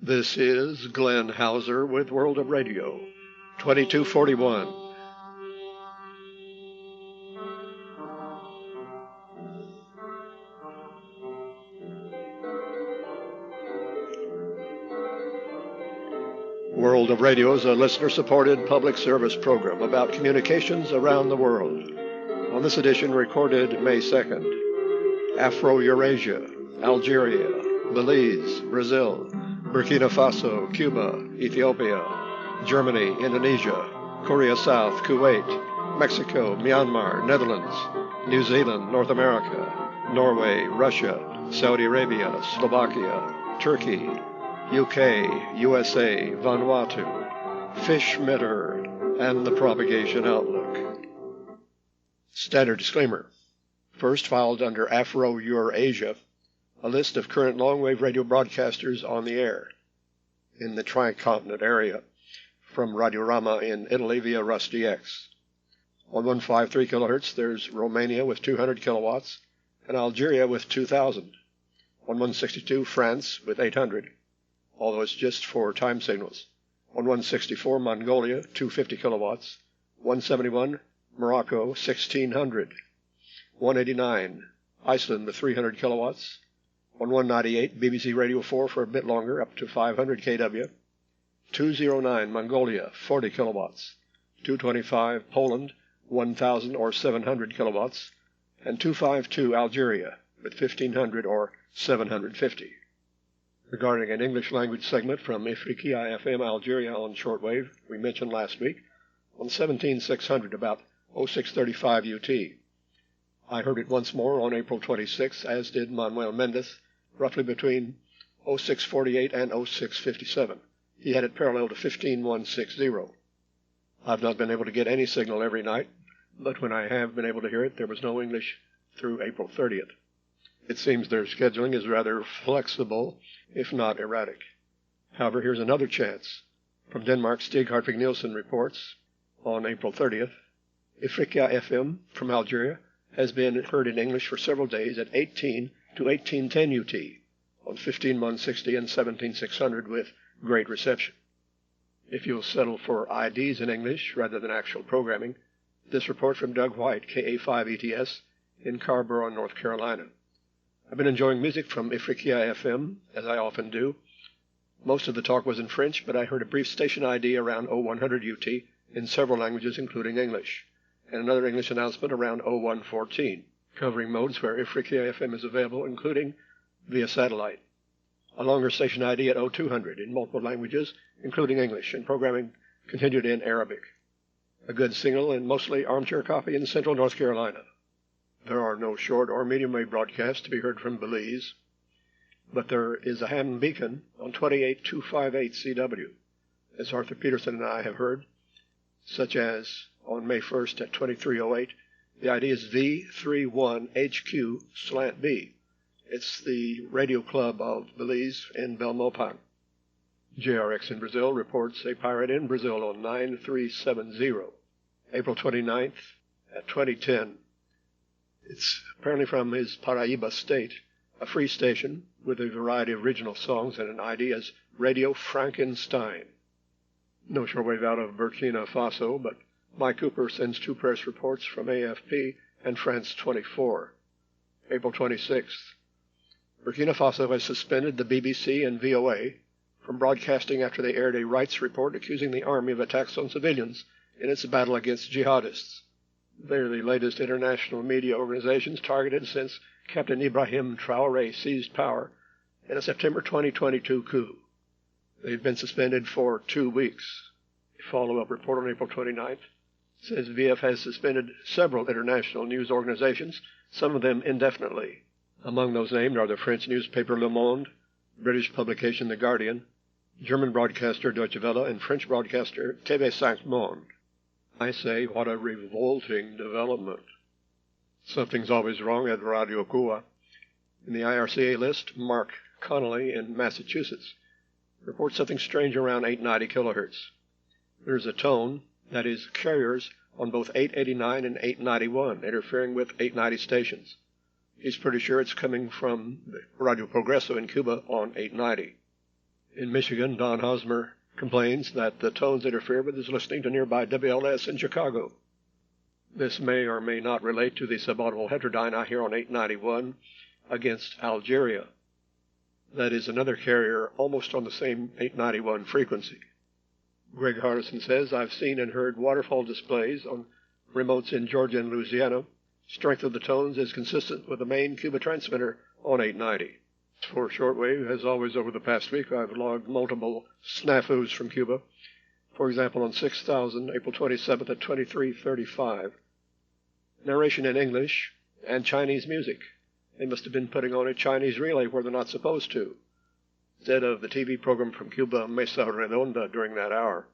This is Glenn Hauser with World of Radio, 2241. World of Radio is a listener-supported public service program about communications around the world. On this edition, recorded May 2nd, Afro-Eurasia, Algeria, Belize, Brazil, Burkina Faso, Cuba, Ethiopia, Germany, Indonesia, Korea South, Kuwait, Mexico, Myanmar, Netherlands, New Zealand, North America, Norway, Russia, Saudi Arabia, Slovakia, Turkey, UK, USA, Vanuatu, Fish Mitter, and the Propagation Outlook. Standard disclaimer. First, filed under Afro-Eurasia, a list of current long-wave radio broadcasters on the air in the tri-continent area from Radiorama in Italy via RusDX. On 153 kHz, there's Romania with 200 kilowatts and Algeria with 2,000. On 162, France with 800, although it's just for time signals. On 164, Mongolia, 250 kilowatts. 171, Morocco, 1,600. 189, Iceland with 300 kilowatts. On 198, BBC Radio 4 for a bit longer, up to 500 kW. 209, Mongolia, 40 kilowatts. 225, Poland, 1,000 or 700 kilowatts. And 252, Algeria, with 1,500 or 750. Regarding an English language segment from Ifriqiya FM Algeria on shortwave, we mentioned last week, on 17,600, about 0635 UT. I heard it once more on April 26, as did Manuel Mendes, roughly between 0648 and 0657. He had it parallel to 15160. I've not been able to get any signal every night, but when I have been able to hear it, there was no English through April 30th. It seems their scheduling is rather flexible, if not erratic. However, here's another chance. From Denmark, Stig Hartvig Nielsen reports, on April 30th, Ifriqiya FM from Algeria has been heard in English for several days at 18 to 1810 UT on 15160 and 17600 with great reception. If you'll settle for IDs in English rather than actual programming, this report from Doug White, KA5ETS, in Carrboro, North Carolina. I've been enjoying music from Ifriqiya FM, as I often do. Most of the talk was in French, but I heard a brief station ID around 0100 UT in several languages, including English, and another English announcement around 0114, covering modes where Ifriqiya FM is available, including via satellite. A longer station ID at 0200 in multiple languages, including English, and programming continued in Arabic. A good signal and mostly armchair copy in central North Carolina. There are no short or medium wave broadcasts to be heard from Belize, but there is a ham beacon on 28258 CW, as Arthur Peterson and I have heard, such as on May 1st at 2308, the ID is V31HQ/B. It's the radio club of Belize in Belmopan. JRX in Brazil reports a pirate in Brazil on 9370, April 29th at 2010. It's apparently from his Paraíba state, a free station with a variety of original songs and an ID as Radio Frankenstein. No shortwave out of Burkina Faso, but Mike Cooper sends two press reports from AFP and France 24. April 26th. Burkina Faso has suspended the BBC and VOA from broadcasting after they aired a rights report accusing the army of attacks on civilians in its battle against jihadists. They're the latest international media organizations targeted since Captain Ibrahim Traoré seized power in a September 2022 coup. They've been suspended for 2 weeks. A follow-up report on April 29th says VF has suspended several international news organizations, some of them indefinitely. Among those named are the French newspaper Le Monde, British publication The Guardian, German broadcaster Deutsche Welle, and French broadcaster TV5 Monde. I say, what a revolting development. Something's always wrong at Radio Cuba. In the IRCA list, Mark Connolly in Massachusetts reports something strange around 890 kilohertz. There's a tone, that is, carriers on both 889 and 891 interfering with 890 stations. He's pretty sure it's coming from Radio Progreso in Cuba on 890. In Michigan, Don Hosmer complains that the tones interfere with his listening to nearby WLS in Chicago. This may or may not relate to the subaudible heterodyne I hear on 891 against Algeria. That is another carrier almost on the same 891 frequency. Greg Hardison says, I've seen and heard waterfall displays on remotes in Georgia and Louisiana. Strength of the tones is consistent with the main Cuba transmitter on 890. For shortwave, as always over the past week, I've logged multiple snafus from Cuba. For example, on 6000, April 27th at 23:35, narration in English and Chinese music. They must have been putting on a Chinese relay where they're not supposed to, instead of the TV program from Cuba, Mesa Redonda, during that hour.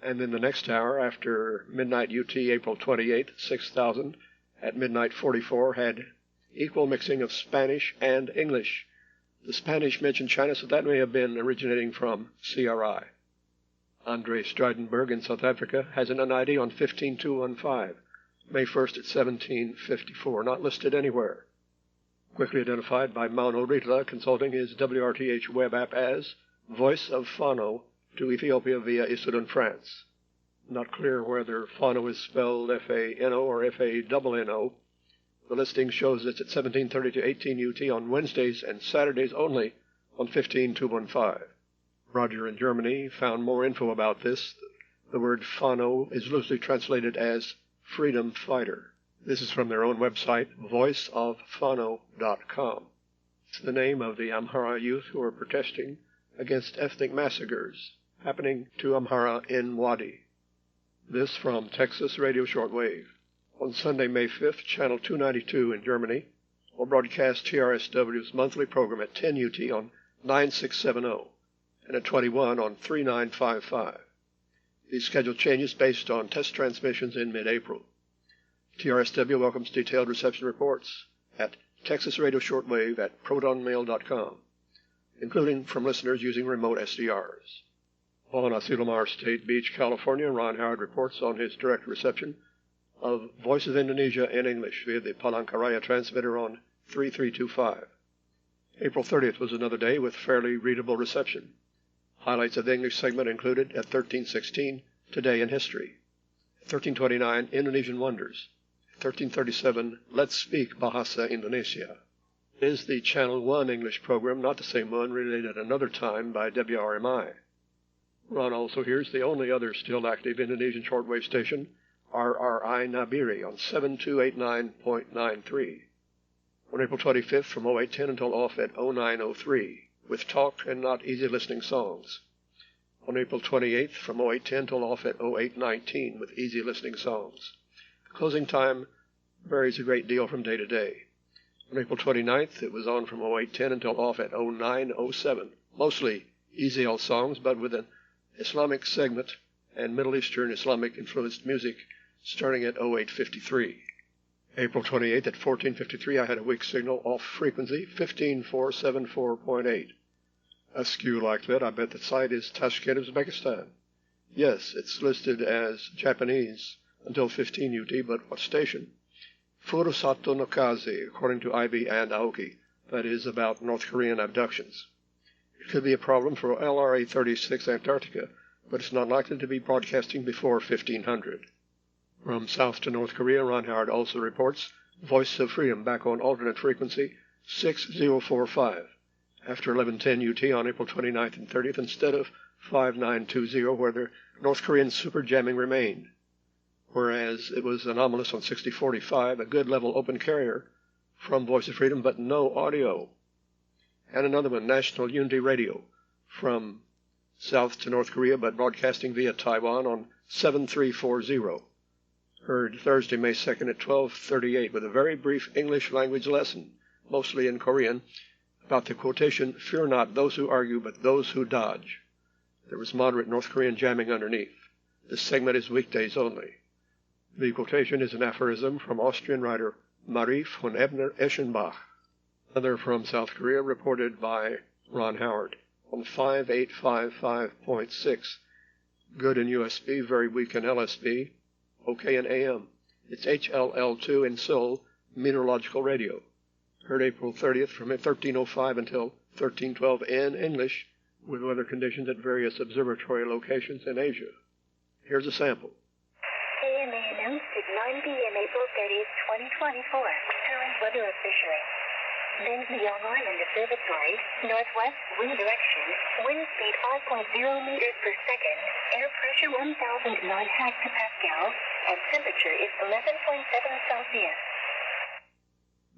And then the next hour, after midnight UT, April 28th, 6000, at midnight 44, had equal mixing of Spanish and English. The Spanish mentioned China, so that may have been originating from CRI. Andre Stridenberg in South Africa has an NID on 15215, May 1st at 1754, not listed anywhere. Quickly identified by Mauno Rita, consulting his WRTH web app as Voice of Fano to Ethiopia via Issoudun, France. Not clear whether Fano is spelled F-A-N-O or F-A-N-N-O. The listing shows it's at 17:30 to 18 UT on Wednesdays and Saturdays only on 15215. Roger in Germany found more info about this. The word Fano is loosely translated as freedom fighter. This is from their own website, voiceoffano.com. It's the name of the Amhara youth who are protesting against ethnic massacres happening to Amhara in Wadi. This from Texas Radio Shortwave. On Sunday, May 5th, Channel 292 in Germany will broadcast TRSW's monthly program at 10 UT on 9670 and at 21 on 3955. These schedule changes based on test transmissions in mid-April. TRSW welcomes detailed reception reports at Texas Radio Shortwave at protonmail.com, including from listeners using remote SDRs. On Asilomar State Beach, California, Ron Howard reports on his direct reception of Voice of Indonesia in English via the Palangkaraya transmitter on 3325. April 30th was another day with fairly readable reception. Highlights of the English segment included at 1316, Today in History. At 1329, Indonesian Wonders. At 1337, Let's Speak Bahasa Indonesia. It is the Channel 1 English program, not the same one, relayed at another time by WRMI. Ron also hears the only other still active Indonesian shortwave station, RRI Nabiri, on 7289.93. On April 25th from 0810 until off at 0903, with talk and not easy listening songs. On April 28th from 0810 until off at 0819, with easy listening songs. The closing time varies a great deal from day to day. On April 29th, it was on from 0810 until off at 0907, mostly EZL songs, but with an Islamic segment and Middle Eastern Islamic-influenced music starting at 0853. April 28th at 1453, I had a weak signal off frequency, 15474.8. A skew like that, I bet the site is Tashkent, Uzbekistan. Yes, it's listed as Japanese until 15 UT, but what station? Furusato no Kaze, according to Ivy and Aoki. That is about North Korean abductions. It could be a problem for LRA-36 Antarctica, but it's not likely to be broadcasting before 1500. From south to North Korea, Ron Howard also reports Voice of Freedom back on alternate frequency 6045 after 1110 UT on April 29th and 30th instead of 5920 where the North Korean super jamming remained, whereas it was anomalous on 6045, a good level open carrier from Voice of Freedom, but no audio. And another one, National Unity Radio, from south to North Korea, but broadcasting via Taiwan on 7340. Heard Thursday, May 2nd at 12:38 with a very brief English language lesson, mostly in Korean, about the quotation, "Fear not those who argue, but those who dodge." There was moderate North Korean jamming underneath. This segment is weekdays only. The quotation is an aphorism from Austrian writer Marie von Ebner-Eschenbach. Another from South Korea, reported by Ron Howard on 5855.6. Good in USB, very weak in LSB, okay in AM. It's HLL2 in Seoul, Meteorological Radio. Heard April 30th from 1305 until 1312 in English, with weather conditions at various observatory locations in Asia. Here's a sample. AMA announced at 9 p.m. April 30th, 2024. Current weather officially. Benzneong Island Observatory, northwest, wind direction, wind speed 5.0 meters per second, air pressure 1,009 hectopascal, and temperature is 11.7 Celsius.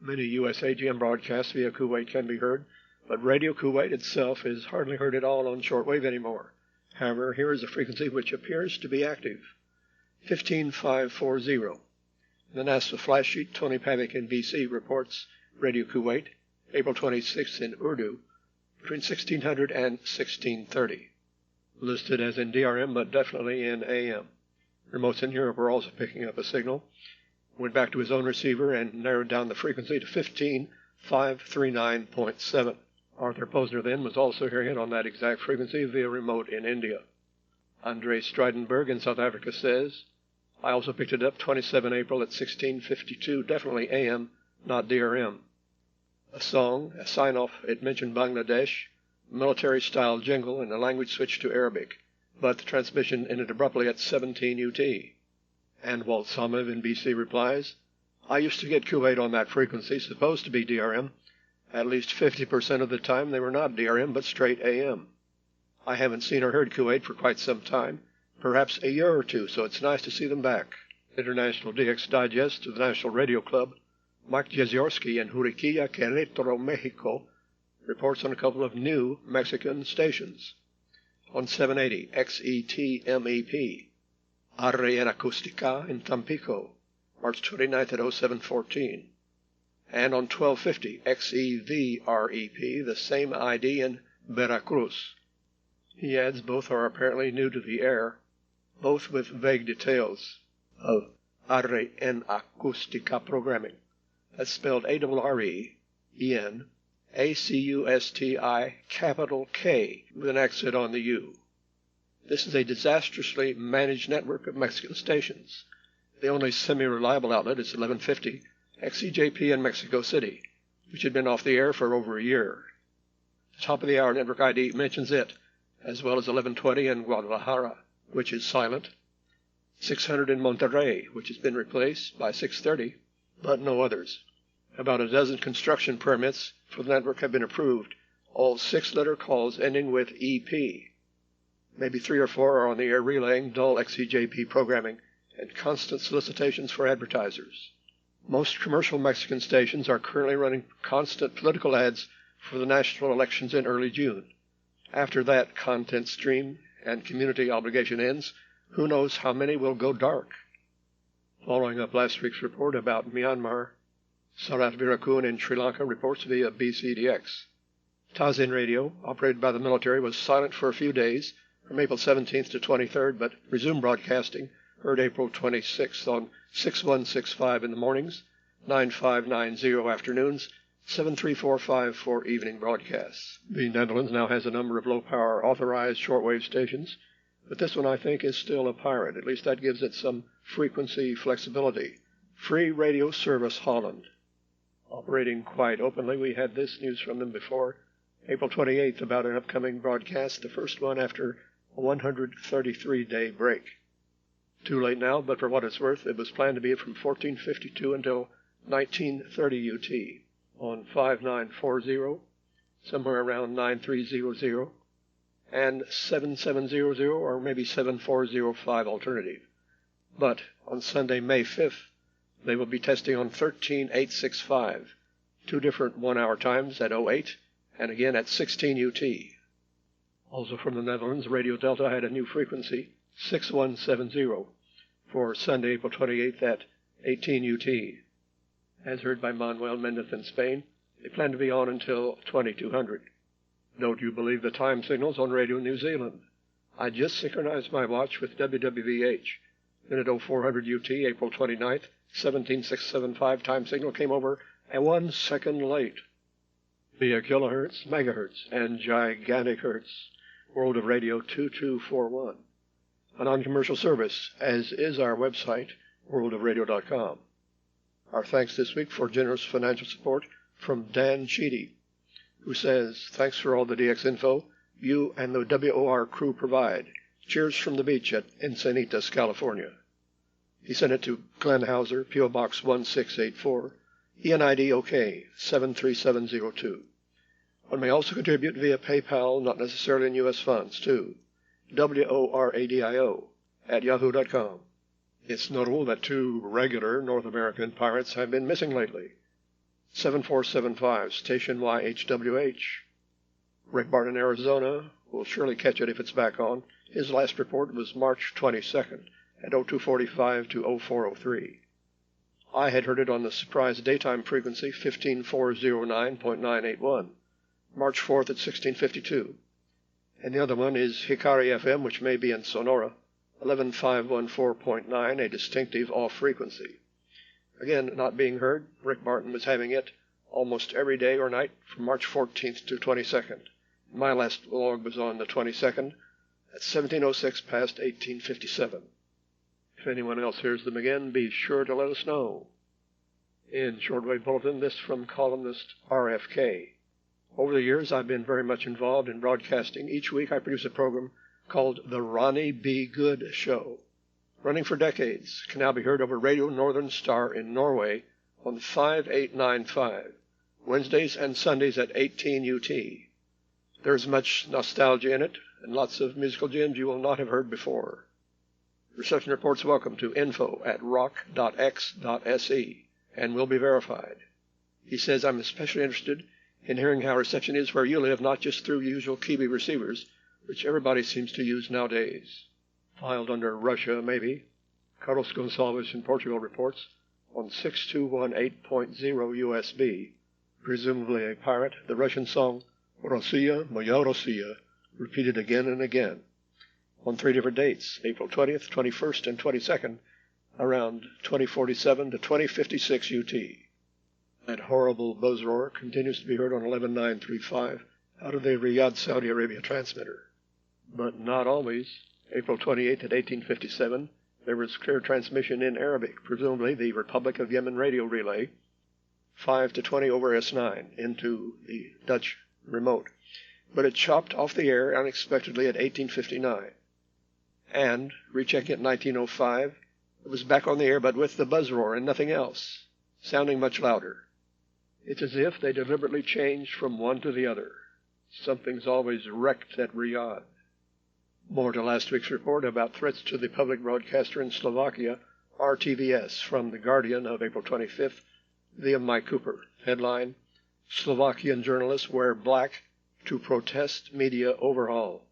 Many USAGM broadcasts via Kuwait can be heard, but Radio Kuwait itself is hardly heard at all on shortwave anymore. However, here is a frequency which appears to be active, 15540. The NASA flash sheet, Tony Pavic in BC reports Radio Kuwait, April 26th in Urdu, between 1600 and 1630. Listed as in DRM, but definitely in AM. Remotes in Europe are also picking up a signal. Went back to his own receiver and narrowed down the frequency to 15539.7. Arthur Posner then was also hearing it on that exact frequency via remote in India. Andre Stridenberg in South Africa says, I also picked it up 27 April at 1652, definitely AM, not DRM. A song, a sign-off, it mentioned Bangladesh, military-style jingle, and the language switched to Arabic, but the transmission ended abruptly at 17 UT. And Walt Samev in BC replies, I used to get Kuwait on that frequency, supposed to be DRM. At least 50% of the time they were not DRM, but straight AM. I haven't seen or heard Kuwait for quite some time, perhaps a year or two, so it's nice to see them back. International DX Digest of the National Radio Club, Mike Jeziorsky in Juriquilla, Querétaro, Mexico, reports on a couple of new Mexican stations. On 780, XETMEP, Arre en Acústica in Tampico, March 29th at 0714. And on 1250, XEVREP, the same ID in Veracruz. He adds both are apparently new to the air, both with vague details of Arre en Acústica programming. That's spelled ARREN, ACUSTI, capital K, with an accent on the U. This is a disastrously managed network of Mexican stations. The only semi-reliable outlet is 1150, XEJP in Mexico City, which had been off the air for over a year. The top of the hour network ID mentions it, as well as 1120 in Guadalajara, which is silent, 600 in Monterrey, which has been replaced by 630, but no others. About a dozen construction permits for the network have been approved, all 6-letter calls ending with EP. Maybe 3 or 4 are on the air relaying dull XEJP programming and constant solicitations for advertisers. Most commercial Mexican stations are currently running constant political ads for the national elections in early June. After that content stream and community obligation ends, who knows how many will go dark. Following up last week's report about Myanmar, Sarat Virakun in Sri Lanka reports via BCDX. Tazin Radio, operated by the military, was silent for a few days, from April 17th to 23rd, but resumed broadcasting, heard April 26th on 6165 in the mornings, 9590 afternoons, 73455 for evening broadcasts. The Netherlands now has a number of low-power authorized shortwave stations, but this one I think is still a pirate. At least that gives it some frequency flexibility. Free Radio Service Holland. Operating quite openly, we had this news from them before, April 28th, about an upcoming broadcast, the first one after a 133-day break. Too late now, but for what it's worth, it was planned to be from 1452 until 1930 UT on 5940, somewhere around 9300, and 7700 or maybe 7405 alternative. But on Sunday, May 5th, they will be testing on 13865, 2 different 1-hour times at 08 and again at 16 UT. Also from the Netherlands, Radio Delta had a new frequency, 6170, for Sunday, April 28th at 18 UT. As heard by Manuel Mendez in Spain, they plan to be on until 2200. Don't you believe the time signals on Radio New Zealand? I just synchronized my watch with WWVH. Then at 0400 UT, April 29th, 17675 time signal came over and 1 second late. Via kilohertz, megahertz, and gigantic hertz. World of Radio 2241. A non-commercial service, as is our website, worldofradio.com. Our thanks this week for generous financial support from Dan Cheedy, who says, thanks for all the DX info. you and the WOR crew provide. Cheers from the beach at Encinitas, California. He sent it to Glenn Hauser, P.O. Box 1684, ENID OK 73702. One may also contribute via PayPal, not necessarily in U.S. funds, to WORADIO at yahoo.com. It's notable that 2 regular North American pirates have been missing lately. 7475, station YHWH. Rick Barton, Arizona, will surely catch it if it's back on. His last report was March 22nd at 0245 to 0403. I had heard it on the surprise daytime frequency 15409.981, March 4th at 1652. And the other one is Hikari FM, which may be in Sonora, 11514.9, a distinctive off frequency. Again, not being heard, Rick Barton was having it almost every day or night from March 14th to 22nd. My last log was on the 22nd at 1706 past 1857. If anyone else hears them again, be sure to let us know. In Shortwave Bulletin, this from columnist RFK. Over the years, I've been very much involved in broadcasting. Each week, I produce a program called The Ronnie B. Good Show. Running for decades, can now be heard over Radio Northern Star in Norway on 5895, Wednesdays and Sundays at 18 UT. There's much nostalgia in it, and lots of musical gems you will not have heard before. Reception reports welcome to info@rock.x.se and will be verified. He says, I'm especially interested in hearing how reception is where you live, not just through usual Kiwi receivers, which everybody seems to use nowadays. Filed under Russia, maybe. Carlos Gonçalves in Portugal reports on 6218.0 USB, presumably a pirate, the Russian song Rossiya, Moya Rossiya, repeated again and again. On 3 different dates, April 20th, 21st, and 22nd, around 2047 to 2056 UT. That horrible buzz roar continues to be heard on 11935 out of the Riyadh, Saudi Arabia transmitter. But not always. April 28th at 1857, there was clear transmission in Arabic, presumably the Republic of Yemen radio relay, 5 to 20 over S9 into the Dutch remote. But it chopped off the air unexpectedly at 1859. And, rechecking at 1905, it was back on the air but with the buzz roar and nothing else, sounding much louder. It's as if they deliberately changed from one to the other. Something's always wrecked at Riyadh. More to last week's report about threats to the public broadcaster in Slovakia, RTVS, from The Guardian of April 25th, via Mike Cooper. Headline, Slovakian journalists wear black to protest media overhaul.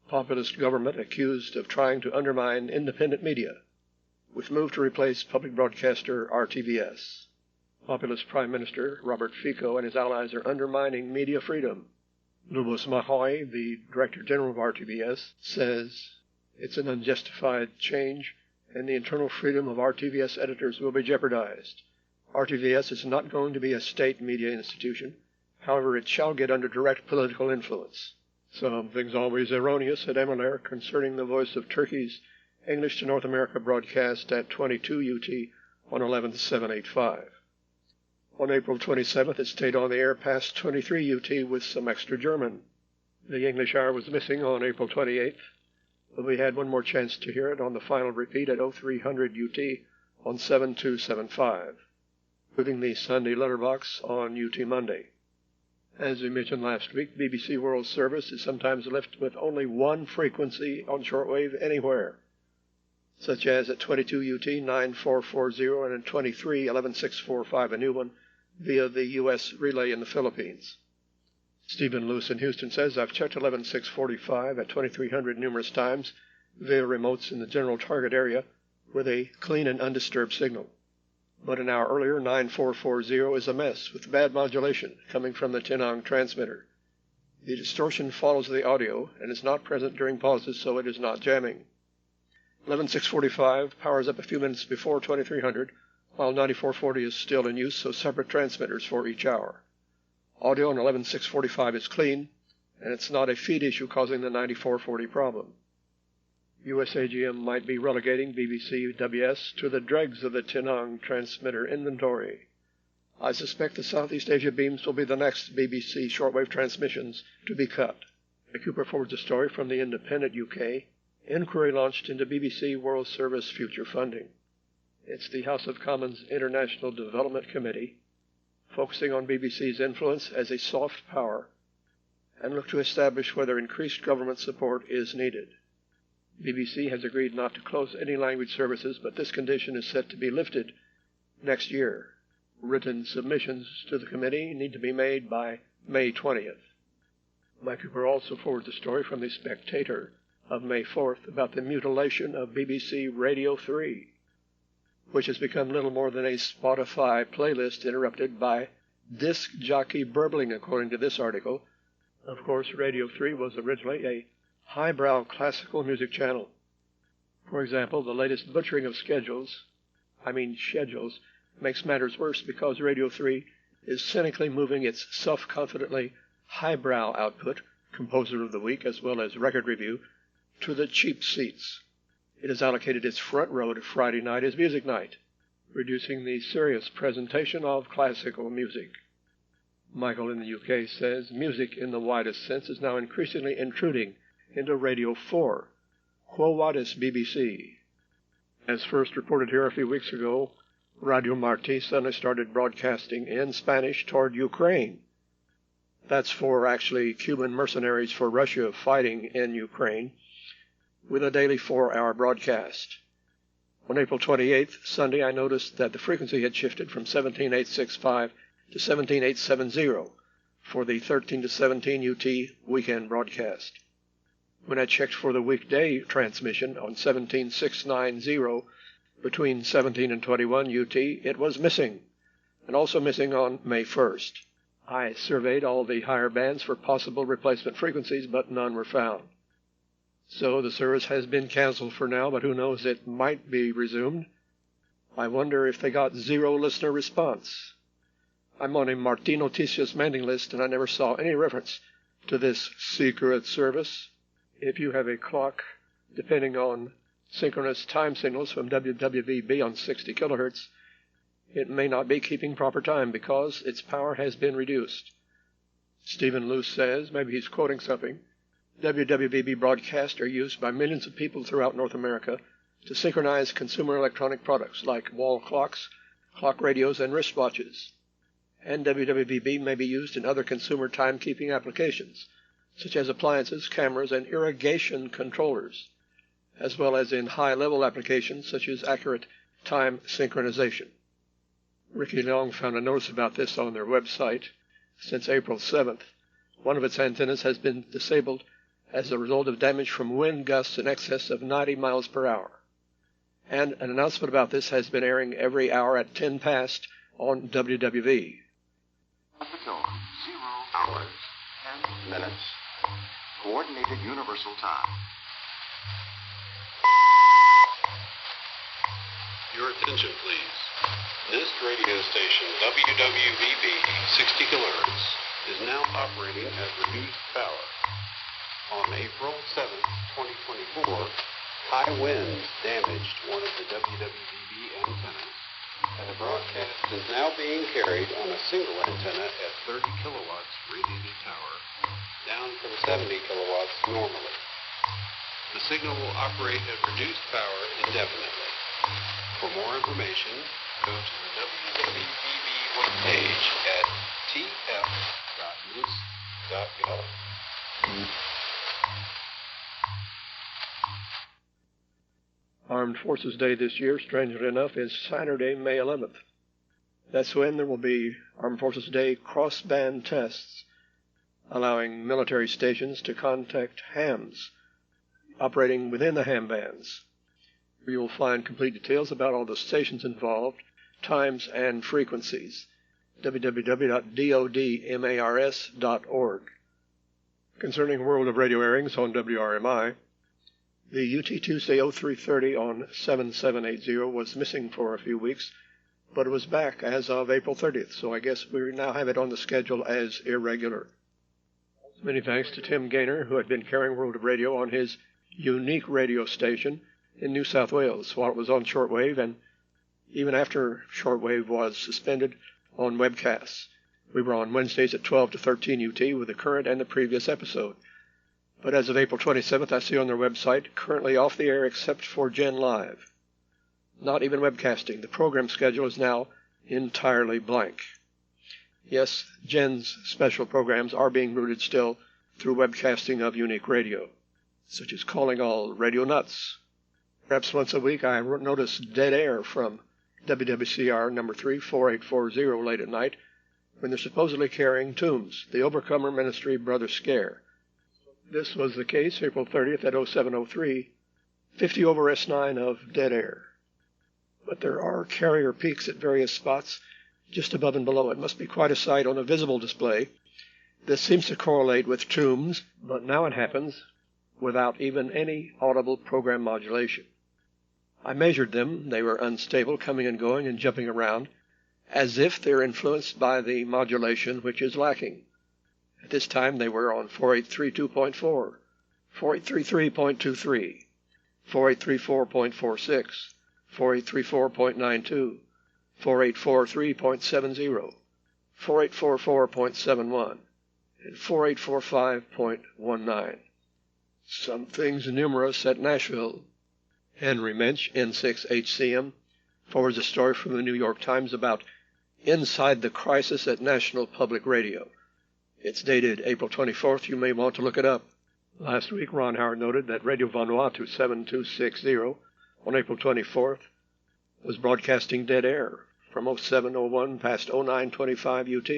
Populist government accused of trying to undermine independent media, with move to replace public broadcaster RTVS. Populist Prime Minister Robert Fico and his allies are undermining media freedom. Lubos Mahoy, the Director General of RTVS, says it's an unjustified change and the internal freedom of RTVS editors will be jeopardized. RTVS is not going to be a state media institution. However, it shall get under direct political influence. Something's always erroneous, said Emiler, concerning the Voice of Turkey's English to North America broadcast at 22 UT on 11785. On April 27th, it stayed on the air past 23 UT with some extra German. The English hour was missing on April 28th, but we had one more chance to hear it on the final repeat at 0300 UT on 7275, including the Sunday letterbox on UT Monday. As we mentioned last week, BBC World Service is sometimes left with only one frequency on shortwave anywhere, such as at 22 UT 9440 and at 23 11645, a new one, via the U.S. relay in the Philippines. Stephen Lewis in Houston says, I've checked 11645 at 2300 numerous times via remotes in the general target area with a clean and undisturbed signal. But an hour earlier, 9440 is a mess with bad modulation coming from the Tinang transmitter. The distortion follows the audio and is not present during pauses, so it is not jamming. 11645 powers up a few minutes before 2300, while 9440 is still in use, so separate transmitters for each hour. Audio on 11645 is clean, and it's not a feed issue causing the 9440 problem. USAGM might be relegating BBC WS to the dregs of the Tinang transmitter inventory. I suspect the Southeast Asia beams will be the next BBC shortwave transmissions to be cut. Cooper forwards a story from the Independent UK. Inquiry launched into BBC World Service future funding. It's the House of Commons International Development Committee, focusing on BBC's influence as a soft power, and look to establish whether increased government support is needed. BBC has agreed not to close any language services, but this condition is set to be lifted next year. Written submissions to the committee need to be made by May 20th. Mike Cooper also forwards a story from The Spectator of May 4th about the mutilation of BBC Radio 3, which has become little more than a Spotify playlist interrupted by disc jockey burbling, according to this article. Of course, Radio 3 was originally a highbrow classical music channel. For example, the latest butchering of schedules, makes matters worse because Radio 3 is cynically moving its self-confidently highbrow output, Composer of the Week as well as Record Review, to the cheap seats. It has allocated its front row to Friday night as music night, reducing the serious presentation of classical music. Michael in the UK says music in the widest sense is now increasingly intruding into Radio 4. Quo vadis BBC? As first reported here a few weeks ago, Radio Marti suddenly started broadcasting in Spanish toward Ukraine. That's for actually Cuban mercenaries for Russia fighting in Ukraine, with a daily 4-hour broadcast. On April 28th, Sunday, I noticed that the frequency had shifted from 17865 to 17870 for the 13 to 17 UT weekend broadcast. When I checked for the weekday transmission on 17690 between 17 and 21 UT, it was missing, and also missing on May 1st. I surveyed all the higher bands for possible replacement frequencies, but none were found. So the service has been canceled for now, but who knows, it might be resumed. I wonder if they got zero listener response. I'm on a Marti Noticias mailing list, and I never saw any reference to this secret service. If you have a clock depending on synchronous time signals from WWVB on 60 kilohertz, it may not be keeping proper time because its power has been reduced. Stephen Luce says, maybe he's quoting something, WWVB broadcasts are used by millions of people throughout North America to synchronize consumer electronic products like wall clocks, clock radios, and wristwatches. And WWVB may be used in other consumer timekeeping applications, such as appliances, cameras, and irrigation controllers, as well as in high-level applications such as accurate time synchronization. Ricky Long found a notice about this on their website. Since April 7th, one of its antennas has been disabled as a result of damage from wind gusts in excess of 90 miles per hour. And an announcement about this has been airing every hour at 10 past on WWV. At the tone, 0 hours, 10 minutes. Coordinated Universal Time. Your attention, please. This radio station, WWVB 60 kHz, is now operating at reduced power. On April 7, 2024, high winds damaged one of the WWVB antennas, and the broadcast is now being carried on a single antenna at 30 kilowatts radiated power, down from 70 kilowatts normally. The signal will operate at reduced power indefinitely. For more information, go to the WWVB webpage at tf.news.gov. Armed Forces Day this year, strangely enough, is Saturday, May 11th. That's when there will be Armed Forces Day cross-band tests, allowing military stations to contact hams operating within the ham bands. You will find complete details about all the stations involved, times, and frequencies. www.dodmars.org. Concerning World of Radio airings on WRMI, the UT Tuesday 0330 on 7780 was missing for a few weeks, but it was back as of April 30th, so I guess we now have it on the schedule as irregular. Many thanks to Tim Gaynor, who had been carrying World of Radio on his unique radio station in New South Wales while it was on shortwave, and even after shortwave was suspended on webcasts. We were on Wednesdays at 12 to 13 UT with the current and the previous episode. but as of April 27th, I see on their website, currently off the air except for Gen Live. Not even webcasting. The program schedule is now entirely blank. Yes, Gen's special programs are being routed still through webcasting of unique radio, such as Calling All Radio Nuts. Perhaps once a week I notice Dead Air from WWCR number 34840 late at night when they're supposedly carrying Tombs, the Overcomer Ministry Brother Scare. This was the case April 30th at 0703, 50 over S9 of Dead Air. But there are carrier peaks at various spots just above and below. It must be quite a sight on a visible display. This seems to correlate with Tombs, but now it happens without even any audible program modulation. I measured them. They were unstable, coming and going and jumping around, as if they're influenced by the modulation which is lacking. At this time they were on 4832.4, 4833.23, 4834.46, 4834.92, 4843.70, 4844.71, and 4845.19. Some things numerous at Nashville. Henry Mensch, N6HCM, forwards a story from the New York Times about Inside the Crisis at National Public Radio. It's dated April 24th. You may want to look it up. Last week, Ron Howard noted that Radio Vanuatu 7260 on April 24th was broadcasting Dead Air from 0701 past 0925 UT.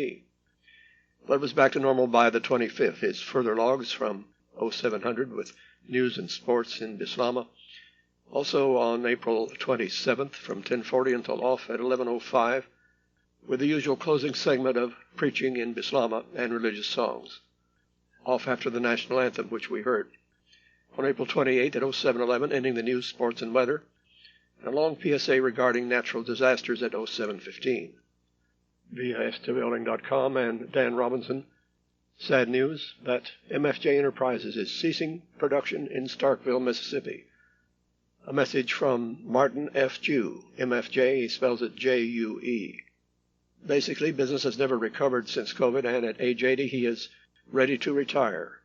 But it was back to normal by the 25th. His further logs from 0700 with news and sports in Bislama. Also on April 27th from 1040 until off at 11:05 with the usual closing segment of preaching in Bislama and religious songs. Off after the national anthem, which we heard. On April 28th at 0711, ending the news, sports, and weather. And a long PSA regarding natural disasters at 0715. Via STWLing.com and Dan Robinson. Sad news that MFJ Enterprises is ceasing production in Starkville, Mississippi. A message from Martin F. Jew. MFJ, he spells it J-U-E. Basically, business has never recovered since COVID, and at age 80, he is ready to retire.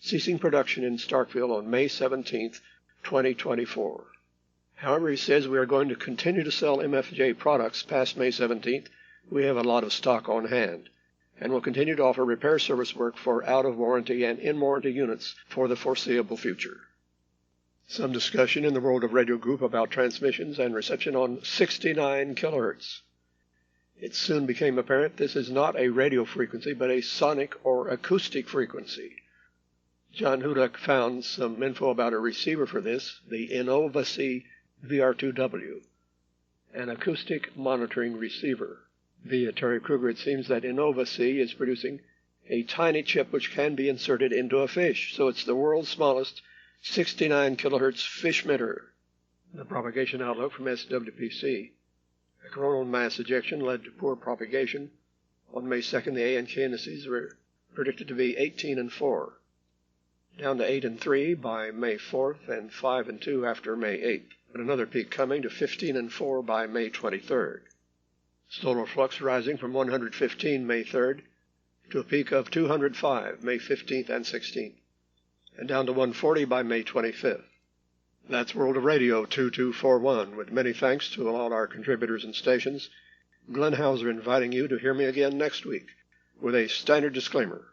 Ceasing production in Starkville on May 17th, 2024. However, he says we are going to continue to sell MFJ products past May 17th. We have a lot of stock on hand, and will continue to offer repair service work for out-of-warranty and in-warranty units for the foreseeable future. Some discussion in the World of Radio group about transmissions and reception on 69 kilohertz. It soon became apparent this is not a radio frequency, but a sonic or acoustic frequency. John Hudak found some info about a receiver for this, the Innova-C VR2W, an acoustic monitoring receiver. Via Terry Kruger, it seems that Innova-C is producing a tiny chip which can be inserted into a fish, so it's the world's smallest 69 kilohertz fish emitter. The propagation outlook from SWPC. A coronal mass ejection led to poor propagation. On May 2nd, the A and K indices were predicted to be 18 and 4, down to 8 and 3 by May 4th and 5 and 2 after May 8th, and another peak coming to 15 and 4 by May 23rd. Solar flux rising from 115 May 3rd to a peak of 205 May 15th and 16th, and down to 140 by May 25th. That's World of Radio 2241, with many thanks to all our contributors and stations. Glenn Hauser inviting you to hear me again next week with a standard disclaimer.